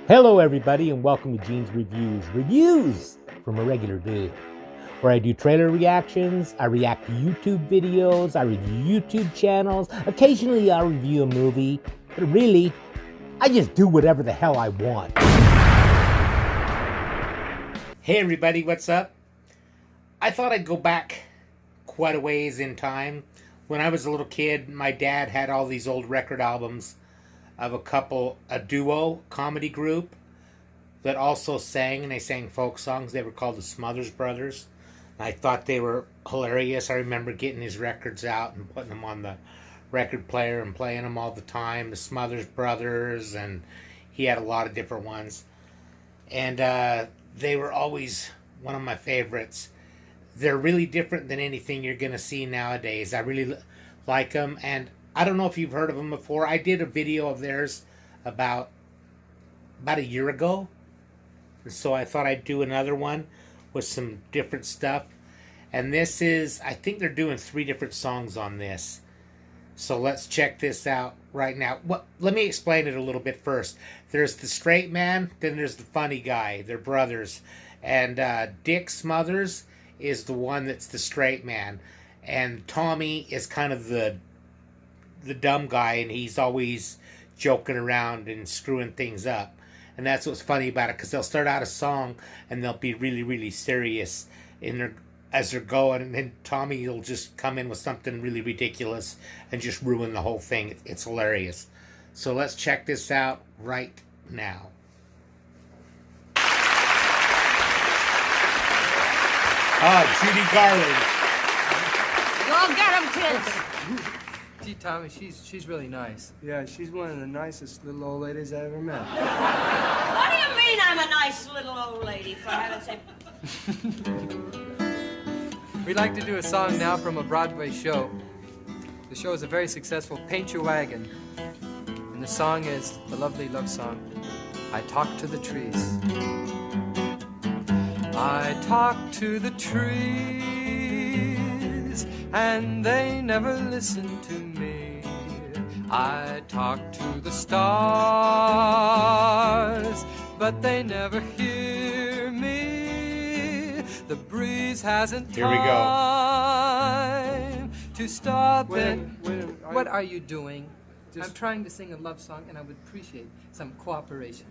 Hello everybody and welcome to Gene's Reviews from a regular dude, where I do trailer reactions, I react to YouTube videos, I review YouTube channels, occasionally I'll review a movie, but really, I just do whatever the hell I want. Hey everybody, what's up? I thought I'd go back quite a ways in time. When I was a little kid, my dad had all these old record albums of a duo comedy group that also sang, and they sang folk songs. They were called the Smothers brothers. I thought they were hilarious. I remember getting his records out and putting them on the record player and playing them all the time. The Smothers brothers, and he had a lot of different ones. And they were always one of my favorites. They're really different than anything you're going to see nowadays. I really like them, and I don't know if you've heard of them before. I did a video of theirs about a year ago. So I thought I'd do another one with some different stuff. And this is, I think they're doing 3 different songs on this. So let's check this out right now. Let me explain it a little bit first. There's the straight man, then there's the funny guy. They're brothers. And Dick Smothers is the one that's the straight man. And Tommy is kind of the dumb guy, and he's always joking around and screwing things up. And that's what's funny about it, because they'll start out a song and they'll be really, really serious as they're going, and then Tommy will just come in with something really ridiculous and just ruin the whole thing. It's hilarious. So let's check this out right now. Judy, Garland. Go get 'em, kids. Gee, Tommy, she's really nice. Yeah, she's one of the nicest little old ladies I ever met. What do you mean I'm a nice little old lady, for heaven's sake? We'd like to do a song now from a Broadway show. The show is a very successful Paint Your Wagon. And the song is the lovely love song, I Talk to the Trees. I talk to the trees, and they never listen to me. I talk to the stars, but they never hear me. The breeze hasn't time to stop it. What are you doing? I'm trying to sing a love song, and I would appreciate some cooperation.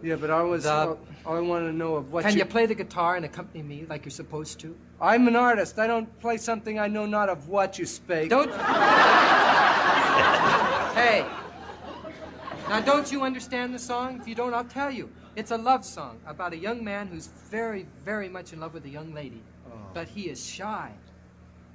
Yeah, but I want to know of what Can you play the guitar and accompany me like you're supposed to? I'm an artist. I don't play something I know not of what you spake. Don't... Hey. Now, don't you understand the song? If you don't, I'll tell you. It's a love song about a young man who's very, very much in love with a young lady. Oh. But he is shy.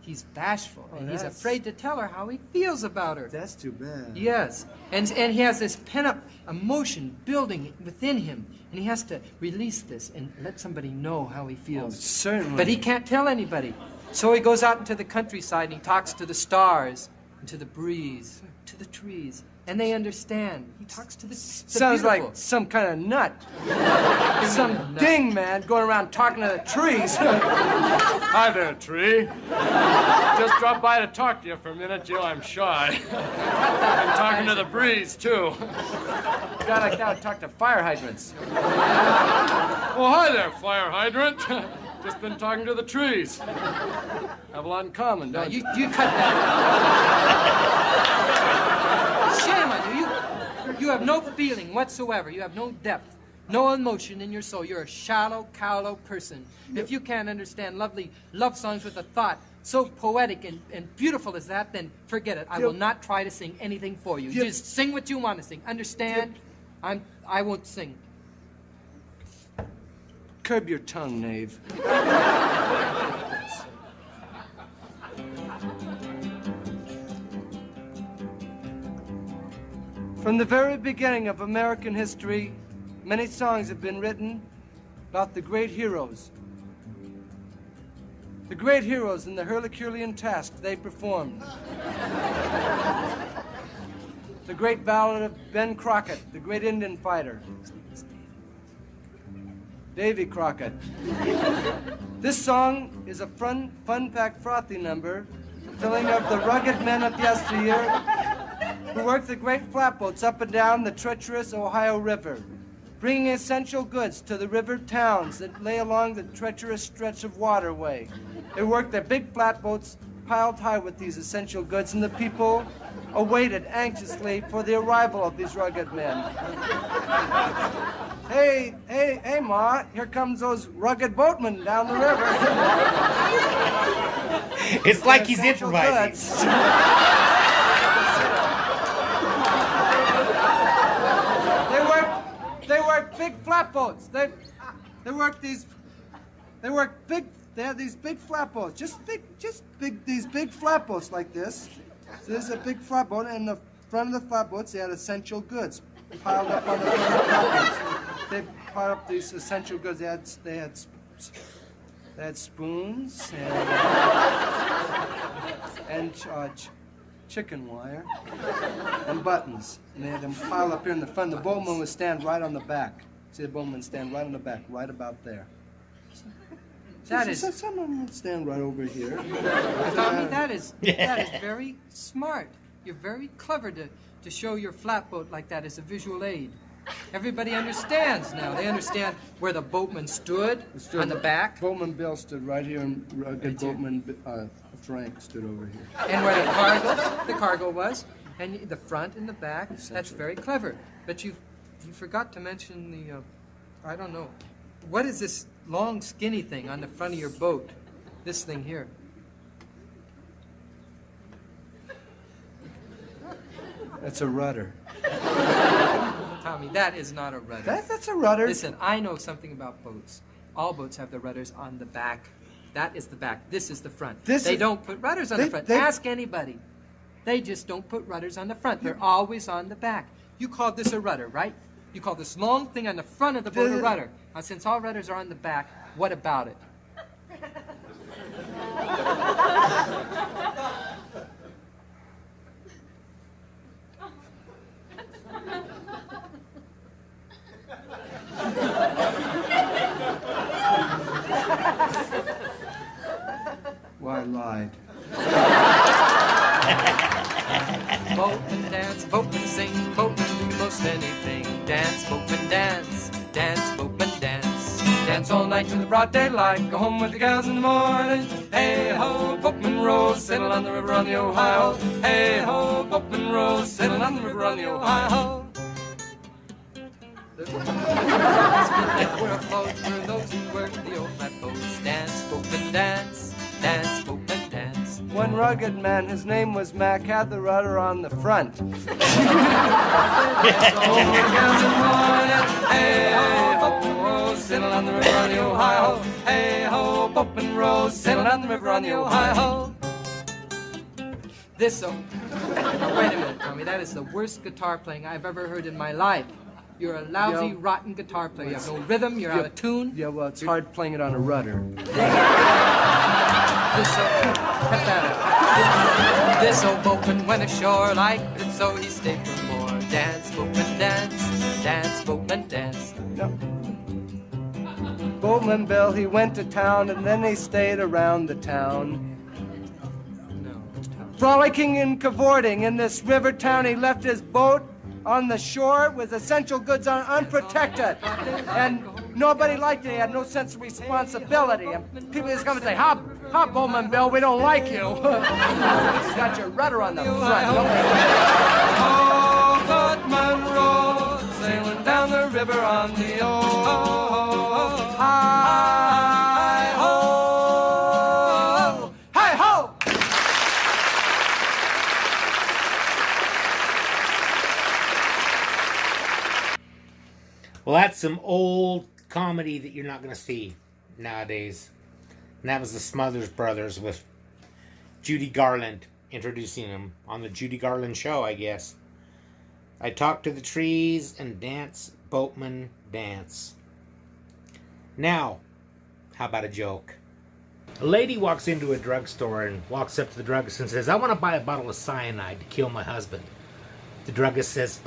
He's bashful, and he's afraid to tell her how he feels about her. That's too bad. Yes, and he has this pent-up emotion building within him, and he has to release this and let somebody know how he feels. Oh, certainly. But he can't tell anybody. So he goes out into the countryside and he talks to the stars, and to the breeze, to the trees, and they understand. He talks to the Sounds beautiful. like some kind of nut. Some ding man going around talking to the trees. Hi there, tree. Just dropped by to talk to you for a minute, Joe. I'm shy. I'm talking to the breeze, too. A guy like that would talk to fire hydrants. Oh, hi there, fire hydrant. Just been talking to the trees. Have a lot in common, don't you? You cut that. Shame on you. You have no feeling whatsoever. You have no depth, no emotion in your soul. You're a shallow, callow person. If you can't understand lovely love songs with a thought so poetic and beautiful as that, then forget it. I will not try to sing anything for you. Just sing what you want to sing. Understand? I won't sing. Curb your tongue, knave. From the very beginning of American history, many songs have been written about the great heroes. The great heroes and the Herculean task they performed. The great ballad of Ben Crockett, the great Indian fighter. Davy Crockett. This song is a fun-packed, frothy number telling of the rugged men of yesteryear who worked the great flatboats up and down the treacherous Ohio River. bringing essential goods to the river towns that lay along the treacherous stretch of waterway. They worked their big flatboats piled high with these essential goods, and the people awaited anxiously for the arrival of these rugged men. Hey, Ma, here comes those rugged boatmen down the river. It's like he's Essential improvising. goods. They work big flatboats. They have these big flatboats, these big flatboats like this. So there's a big flatboat, and in the front of the flatboats they had essential goods piled up on the front of the flatboats. They piled up these essential goods. They had spoons and chicken wire and buttons, and they had them piled up here in the front. The boatman would stand right on the back. See, the boatman would stand right on the back, right about there. Someone would stand right over here. Tommy, that is very smart. You're very clever to show your flatboat like that as a visual aid. Everybody understands now. They understand where the boatman stood on the back. Boatman Bill stood right here, and rugged boatman Frank stood over here. And where the cargo was, and the front and the back. That's very clever. But you forgot to mention the, I don't know. What is this long skinny thing on the front of your boat? This thing here. That's a rudder. Tommy, that is not a rudder. That's a rudder. Listen, I know something about boats. All boats have their rudders on the back. That is the back. This is the front. They don't put rudders on the front. Ask anybody. They just don't put rudders on the front. They're always on the back. You called this a rudder, right? You call this long thing on the front of the boat a rudder. Now, since all rudders are on the back, what about it? Well, I lied. Boatman dance, boatman sing, boatman do most anything. Dance, boatman dance, dance, boatman dance. Dance all night till the broad daylight, go home with the gals in the morning. Hey ho, boatman row, sail on the river on the Ohio. Hey ho, boatman row, sail on the river on the Ohio. The world flows through those who work the old flatboats. Dance, boatman dance, dance, boatman dance. One rugged man, his name was Mac, had the rudder on the front. Hey ho, boatman row, sail on the river on the Ohio. Hey ho, boatman row, sail on the river on the Ohio. This song. Wait a minute, Tommy. That is the worst guitar playing I've ever heard in my life. You're a lousy, rotten guitar player. You have no rhythm. You're out of tune. Yeah, well, it's hard playing it on a rudder. This old boatman went ashore, liked it, so he stayed for more. Dance, boatman, dance, dance, boatman, dance. Yep. Boatman Bill, he went to town, and then he stayed around the town. Frolicking and cavorting in this river town, he left his boat on the shore with essential goods unprotected. And nobody liked it. He had no sense of responsibility. And people just come and say, Hop, Bowman Bill, we don't like you. You got your rudder on the front. Oh, boatman row, sailing down the river on the Ohio. Hi-ho! Well, that's some old comedy that you're not going to see nowadays. And that was the Smothers Brothers with Judy Garland introducing them on the Judy Garland show, I guess. I talk to the trees and dance, boatman, dance. Now, how about a joke? A lady walks into a drugstore and walks up to the druggist and says, I want to buy a bottle of cyanide to kill my husband. The druggist says,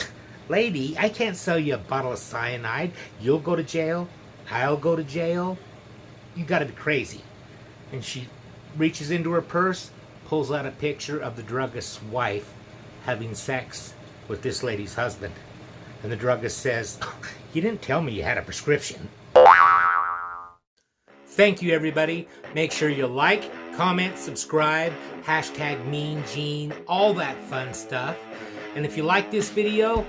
Lady, I can't sell you a bottle of cyanide. You'll go to jail. I'll go to jail. You gotta be crazy. And she reaches into her purse, pulls out a picture of the druggist's wife having sex with this lady's husband. And the druggist says, "You didn't tell me you had a prescription." Thank you, everybody. Make sure you like, comment, subscribe, hashtag Mean Gene, all that fun stuff. And if you like this video,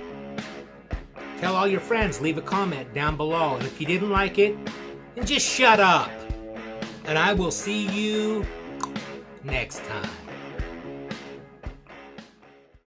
tell all your friends, leave a comment down below. And if you didn't like it, then just shut up. And I will see you next time.